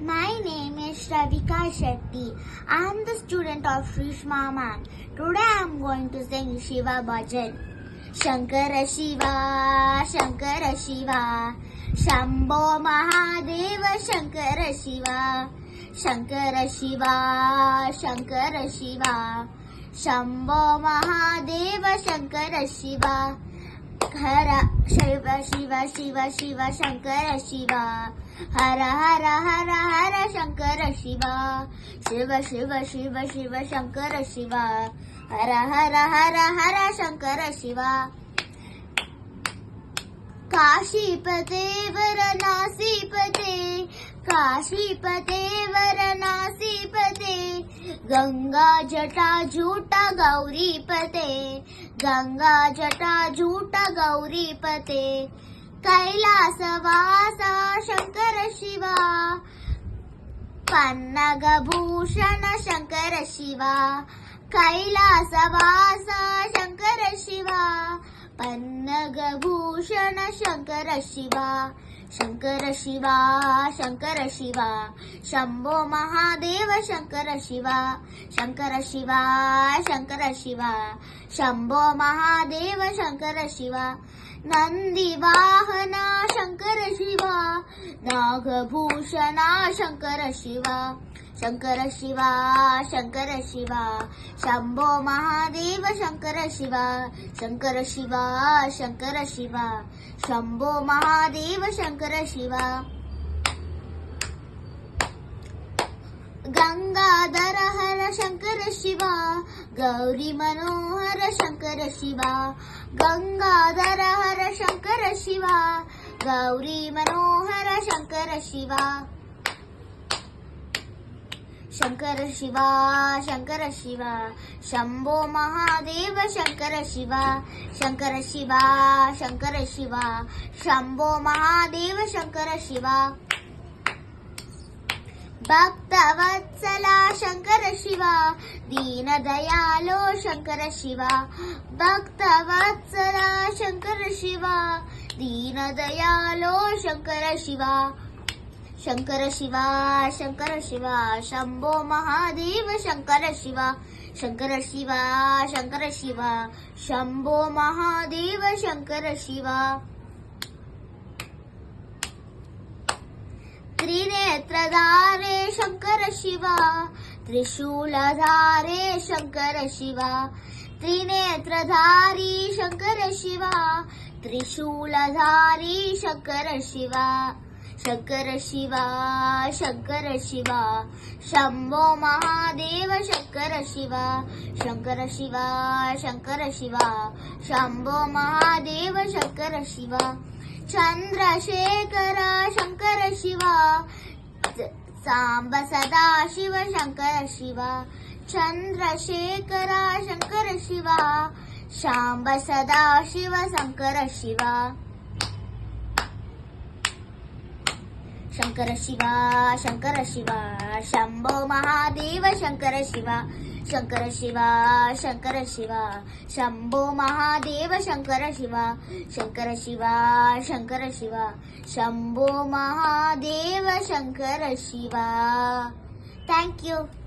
My name is Shravika Shetty. I am the student of Sri Shmaman. Today I am going to sing Shiva Bhajan. Shankara Shiva, Shankara Shiva, Shambho Mahadeva Shankara Shiva, Shankara Shiva, Shankara Shiva, Shambho Mahadeva Shankara Shiva, Hara Shiva Shiva Shiva Shiva Shankara Shiva, Hara Hara Hara Hara Shankara Shiva, Shiva Shiva Shiva Shiva Shankara Shiva, Hara Hara Hara Hara Shankara Shiva. काशीपते वरनासीपते, काशीपते वरनासीपते, Ganga जटा जूटा गौरीपते, गंगा जटा जूटा गौरीपते, कैलासवासा शंकर शिवा, पन्नगभूषण शंकर शिवा, कैलासवासा शंकर शिवा, पन्नगभूषण शंकर शिवा, शंकर शिवा, शंकर शिवा, शंभो महादेव शंकर शिवा, शंकर शिवा, शंकर शिवा, शंभो महादेव शंकर शिवा, नंदी वाहना शंकर शिवा, नागभूषणा शंकर शिवा, शंकर शिवा, शंकर शिवा, शंभो महादेव शंकर शिवा, शंकर शिवा, शंकर शिवा, शंभो महादेव शंकर शिवा. गंगाधर हर शंकर शिवा, गौरी मनोहर शंकर शिवा, गंगाधर हर Shankar Shiva, Gauri Manohar Shankar Shiva, Shankar Shiva, Shankar Shiva, Shambho Mahadev Shankar Shiva, Shankar Shiva, Shankar Shiva, Shambho Mahadev Shankar Shiva. भक्तवत्सला Shankar Shiva, दीनदयालो Shankar Shiva, भक्तवत्सला Shankar Shiva, दीनदयालो Shankar Shiva, Shankar Shiva, Shankar Shiva, Shambho Mahadev Shankar Shiva, Shankar Shiva, Shankar Shiva, Shambho Mahadev Shankar Shiva. त्रिनेत्रधारे Shankar Shiva, त्रिशूलधारे Shankar Shiva, त्रिनेत्रधारी Shankar Shiva, त्रिशूलधारी Shankar Shiva, Shankar Shiva, Shankar Shiva, Shambho Mahadev Shankar Shiva, Shankar Shiva, Shankar Shiva, Shambho Mahadev Shankar Shiva. Chandrashekhar Shankar Shiva, Samb Sada Shiv Shankar Shiva, Chandrashekhar Shankar Shiva, Samb Sada Shiv Shankar Shiva, Shankar Shiva, Shankar Shiva, Shambho Mahadev Shankar Shiva, Shankar Shiva, Shankar Shiva, Shambho Mahadev Shankar Shiva, Shankar Shiva, Shankar Shiva, Shambho Mahadev Shankar Shiva. Thank you.